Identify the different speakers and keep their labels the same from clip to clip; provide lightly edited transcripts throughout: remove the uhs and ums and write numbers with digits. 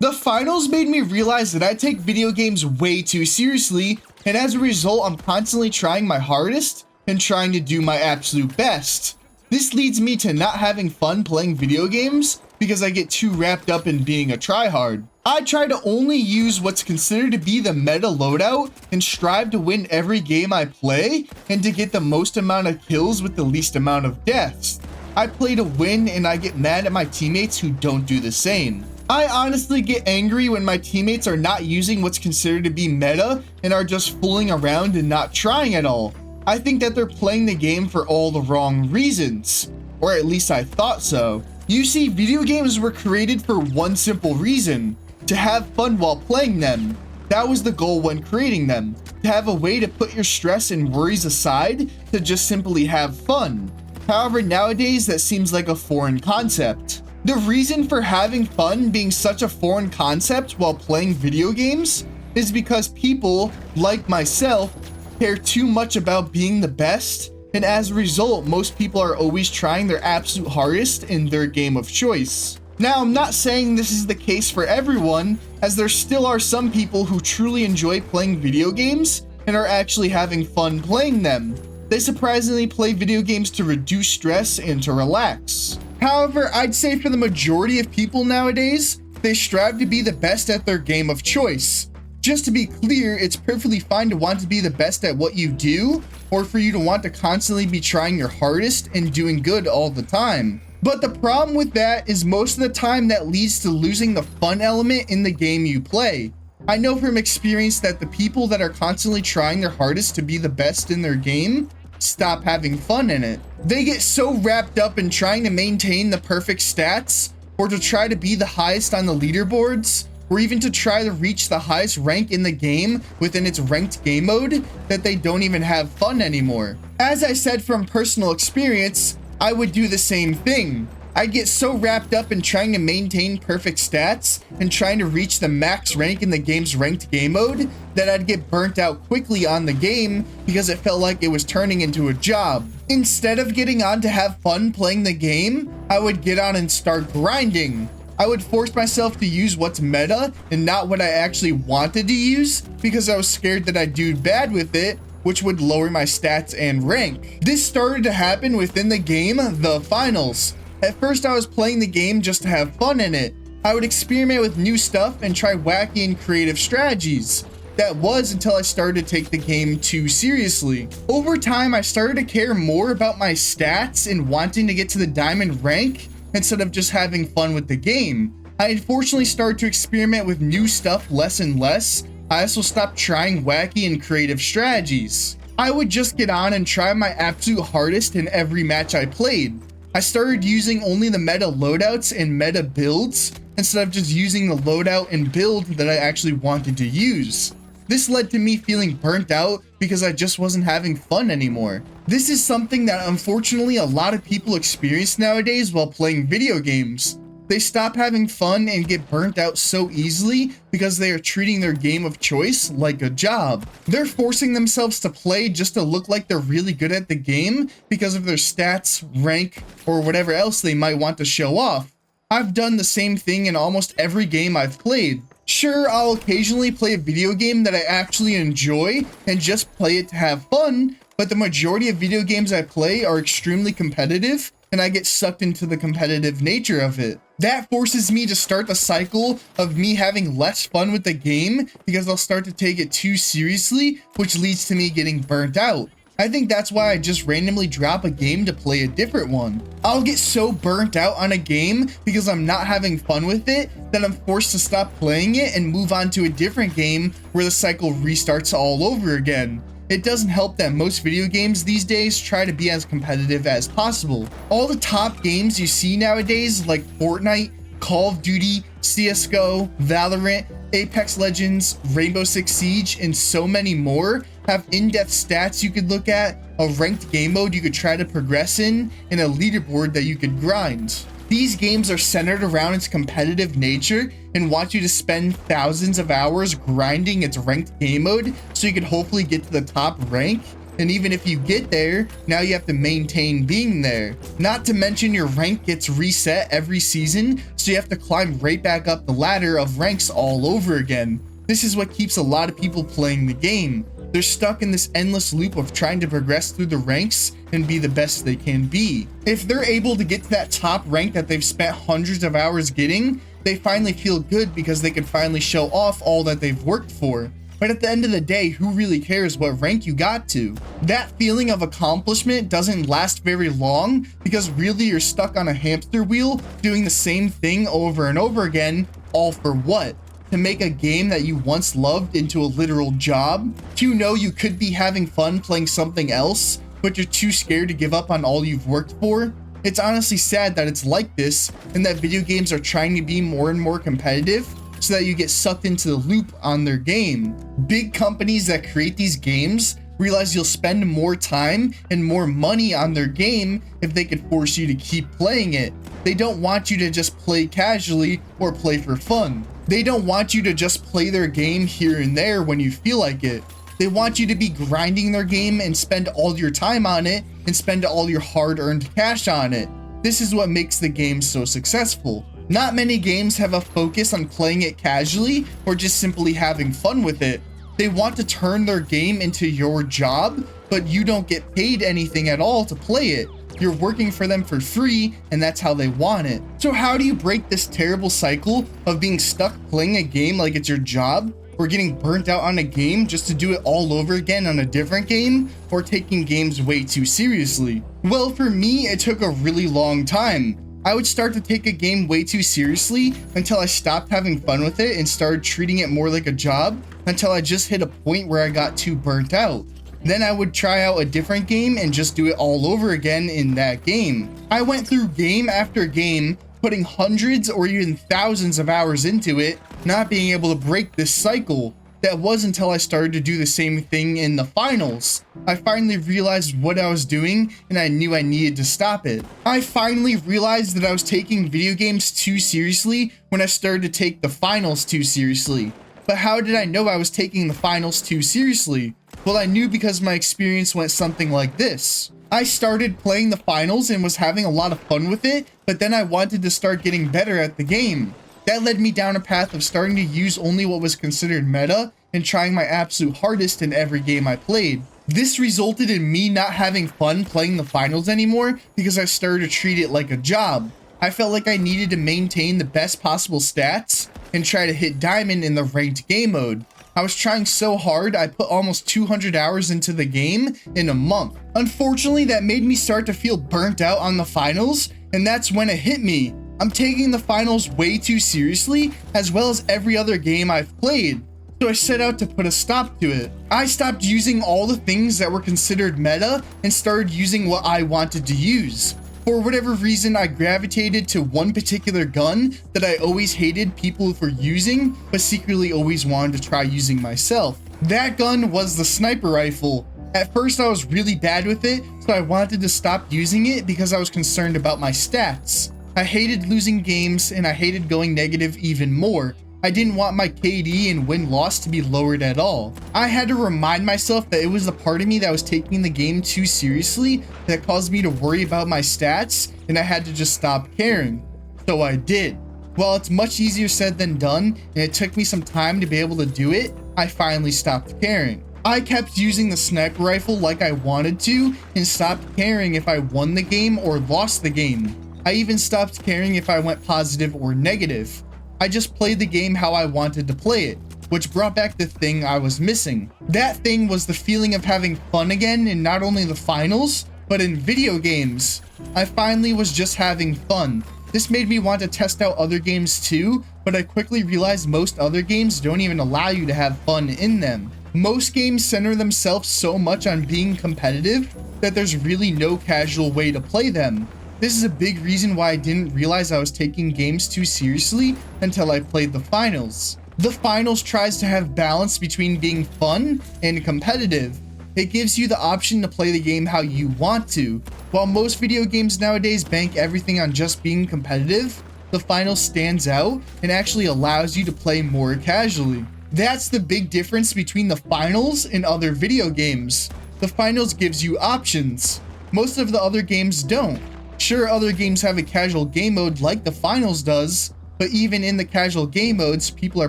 Speaker 1: The finals made me realize that I take video games way too seriously, and as a result, I'm constantly trying my hardest and trying to do my absolute best. This leads me to not having fun playing video games because I get too wrapped up in being a tryhard. I try to only use what's considered to be the meta loadout and strive to win every game I play and to get the most amount of kills with the least amount of deaths. I play to win, and I get mad at my teammates who don't do the same. I honestly get angry when my teammates are not using what's considered to be meta and are just fooling around and not trying at all. I think that they're playing the game for all the wrong reasons, or at least I thought so. You see, video games were created for one simple reason: to have fun while playing them. That was the goal when creating them, to have a way to put your stress and worries aside to just simply have fun. However, nowadays that seems like a foreign concept. The reason for having fun being such a foreign concept while playing video games is because people, like myself, care too much about being the best, and as a result, most people are always trying their absolute hardest in their game of choice. Now, I'm not saying this is the case for everyone, as there still are some people who truly enjoy playing video games and are actually having fun playing them. They surprisingly play video games to reduce stress and to relax. However, I'd say for the majority of people nowadays, they strive to be the best at their game of choice. Just to be clear, it's perfectly fine to want to be the best at what you do, or for you to want to constantly be trying your hardest and doing good all the time. But the problem with that is most of the time that leads to losing the fun element in the game you play. I know from experience that the people that are constantly trying their hardest to be the best in their game stop having fun in it. They get so wrapped up in trying to maintain the perfect stats, or to try to be the highest on the leaderboards, or even to try to reach the highest rank in the game within its ranked game mode, that they don't even have fun anymore. As I said from personal experience, I would do the same thing. I'd get so wrapped up in trying to maintain perfect stats and trying to reach the max rank in the game's ranked game mode that I'd get burnt out quickly on the game because it felt like it was turning into a job. Instead of getting on to have fun playing the game, I would get on and start grinding. I would force myself to use what's meta and not what I actually wanted to use because I was scared that I'd do bad with it, which would lower my stats and rank. This started to happen within the game, the finals. At first, I was playing the game just to have fun in it. I would experiment with new stuff and try wacky and creative strategies. That was until I started to take the game too seriously. Over time, I started to care more about my stats and wanting to get to the diamond rank instead of just having fun with the game. I unfortunately started to experiment with new stuff less and less. I also stopped trying wacky and creative strategies. I would just get on and try my absolute hardest in every match I played. I started using only the meta loadouts and meta builds instead of just using the loadout and build that I actually wanted to use. This led to me feeling burnt out because I just wasn't having fun anymore. This is something that unfortunately a lot of people experience nowadays while playing video games. They stop having fun and get burnt out so easily because they are treating their game of choice like a job. They're forcing themselves to play just to look like they're really good at the game because of their stats, rank, or whatever else they might want to show off. I've done the same thing in almost every game I've played. Sure, I'll occasionally play a video game that I actually enjoy and just play it to have fun, but the majority of video games I play are extremely competitive, and I get sucked into the competitive nature of it. That forces me to start the cycle of me having less fun with the game because I'll start to take it too seriously, which leads to me getting burnt out. I think that's why I just randomly drop a game to play a different one. I'll get so burnt out on a game because I'm not having fun with it that I'm forced to stop playing it and move on to a different game where the cycle restarts all over again. It doesn't help that most video games these days try to be as competitive as possible. All the top games you see nowadays like Fortnite, Call of Duty, CSGO, Valorant, Apex Legends, Rainbow Six Siege, and so many more have in-depth stats you could look at, a ranked game mode you could try to progress in, and a leaderboard that you could grind. These games are centered around its competitive nature and want you to spend thousands of hours grinding its ranked game mode so you could hopefully get to the top rank. And even if you get there, now you have to maintain being there. Not to mention your rank gets reset every season, so you have to climb right back up the ladder of ranks all over again. This is what keeps a lot of people playing the game. They're stuck in this endless loop of trying to progress through the ranks and be the best they can be. If they're able to get to that top rank that they've spent hundreds of hours getting, they finally feel good because they can finally show off all that they've worked for. But at the end of the day, who really cares what rank you got to? That feeling of accomplishment doesn't last very long because really you're stuck on a hamster wheel doing the same thing over and over again, all for what? To make a game that you once loved into a literal job? To know you could be having fun playing something else, but you're too scared to give up on all you've worked for? It's honestly sad that it's like this and that video games are trying to be more and more competitive so that you get sucked into the loop on their game. Big companies that create these games realize you'll spend more time and more money on their game if they could force you to keep playing it. They don't want you to just play casually or play for fun. They don't want you to just play their game here and there when you feel like it. They want you to be grinding their game and spend all your time on it and spend all your hard-earned cash on it. This is what makes the game so successful. Not many games have a focus on playing it casually or just simply having fun with it. They want to turn their game into your job, but you don't get paid anything at all to play it. You're working for them for free, and that's how they want it. So how do you break this terrible cycle of being stuck playing a game like it's your job, or getting burnt out on a game just to do it all over again on a different game, or taking games way too seriously? Well, for me, it took a really long time. I would start to take a game way too seriously until I stopped having fun with it and started treating it more like a job until I just hit a point where I got too burnt out. Then I would try out a different game and just do it all over again in that game. I went through game after game, putting hundreds or even thousands of hours into it, not being able to break this cycle. That was until I started to do the same thing in the finals. I finally realized what I was doing and I knew I needed to stop it. I finally realized that I was taking video games too seriously when I started to take the finals too seriously. But how did I know I was taking the finals too seriously? Well, I knew because my experience went something like this. I started playing the finals and was having a lot of fun with it, but then I wanted to start getting better at the game. That led me down a path of starting to use only what was considered meta and trying my absolute hardest in every game I played. This resulted in me not having fun playing the finals anymore because I started to treat it like a job. I felt like I needed to maintain the best possible stats and try to hit diamond in the ranked game mode. I was trying so hard, I put almost 200 hours into the game in a month. Unfortunately, that made me start to feel burnt out on the finals, and that's when it hit me. I'm taking the finals way too seriously, as well as every other game I've played. So I set out to put a stop to it. I stopped using all the things that were considered meta and started using what I wanted to use. For whatever reason, I gravitated to one particular gun that I always hated people for using, but secretly always wanted to try using myself. That gun was the sniper rifle. At first, I was really bad with it, so I wanted to stop using it because I was concerned about my stats. I hated losing games, and I hated going negative even more. I didn't want my KD and win-loss to be lowered at all. I had to remind myself that it was the part of me that was taking the game too seriously that caused me to worry about my stats, and I had to just stop caring. So I did. While it's much easier said than done, and it took me some time to be able to do it, I finally stopped caring. I kept using the sniper rifle like I wanted to, and stopped caring if I won the game or lost the game. I even stopped caring if I went positive or negative. I just played the game how I wanted to play it, which brought back the thing I was missing. That thing was the feeling of having fun again in not only the finals, but in video games. I finally was just having fun. This made me want to test out other games too, but I quickly realized most other games don't even allow you to have fun in them. Most games center themselves so much on being competitive that there's really no casual way to play them. This is a big reason why I didn't realize I was taking games too seriously until I played the finals. The finals tries to have balance between being fun and competitive. It gives you the option to play the game how you want to. While most video games nowadays bank everything on just being competitive, the finals stands out and actually allows you to play more casually. That's the big difference between the finals and other video games. The finals gives you options. Most of the other games don't. Sure, other games have a casual game mode like the finals does, but even in the casual game modes, people are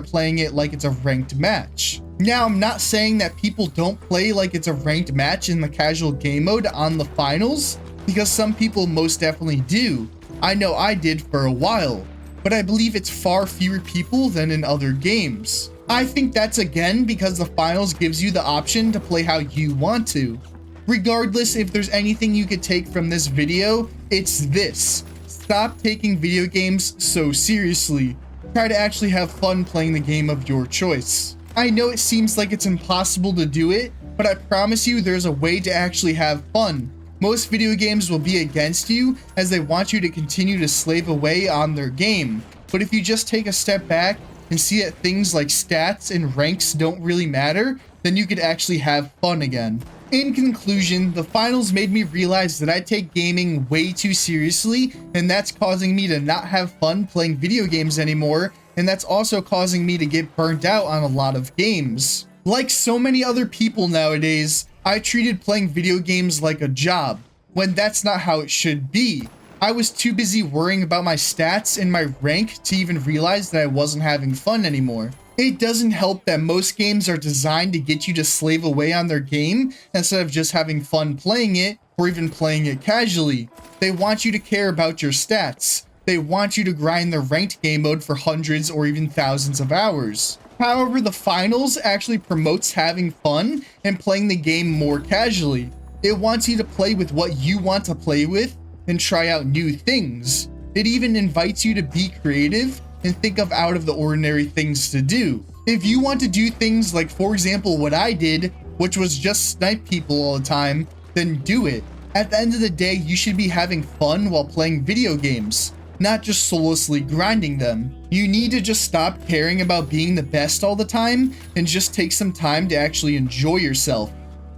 Speaker 1: playing it like it's a ranked match. Now, I'm not saying that people don't play like it's a ranked match in the casual game mode on the finals, because some people most definitely do. I know I did for a while, but I believe it's far fewer people than in other games. I think that's again because the finals gives you the option to play how you want to. Regardless, if there's anything you could take from this video, it's this. Stop taking video games so seriously. Try to actually have fun playing the game of your choice. I know it seems like it's impossible to do it, but I promise you there's a way to actually have fun. Most video games will be against you as they want you to continue to slave away on their game. But if you just take a step back and see that things like stats and ranks don't really matter, then you could actually have fun again. In conclusion, the finals made me realize that I take gaming way too seriously, and that's causing me to not have fun playing video games anymore, and that's also causing me to get burnt out on a lot of games. Like so many other people nowadays, I treated playing video games like a job, when that's not how it should be. I was too busy worrying about my stats and my rank to even realize that I wasn't having fun anymore. It doesn't help that most games are designed to get you to slave away on their game instead of just having fun playing it or even playing it casually. They want you to care about your stats. They want you to grind the ranked game mode for hundreds or even thousands of hours. However, the finals actually promotes having fun and playing the game more casually. It wants you to play with what you want to play with and try out new things. It even invites you to be creative and think of out of the ordinary things to do. If you want to do things like, for example, what I did, which was just snipe people all the time, then do it. At the end of the day, you should be having fun while playing video games, not just soullessly grinding them. You need to just stop caring about being the best all the time and just take some time to actually enjoy yourself.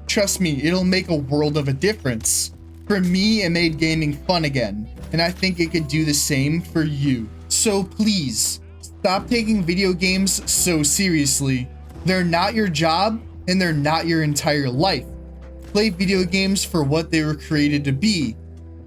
Speaker 1: Trust me, it'll make a world of a difference. For me, it made gaming fun again, and I think it could do the same for you. So please, stop taking video games so seriously. They're not your job, and they're not your entire life. Play video games for what they were created to be.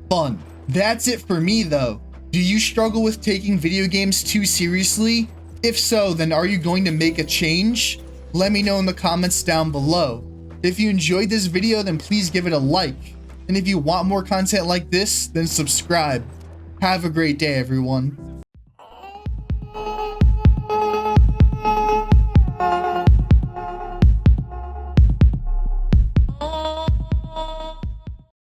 Speaker 1: Fun. That's it for me though. Do you struggle with taking video games too seriously? If so, then are you going to make a change? Let me know in the comments down below. If you enjoyed this video, then please give it a like. And if you want more content like this, then subscribe. Have a great day, everyone.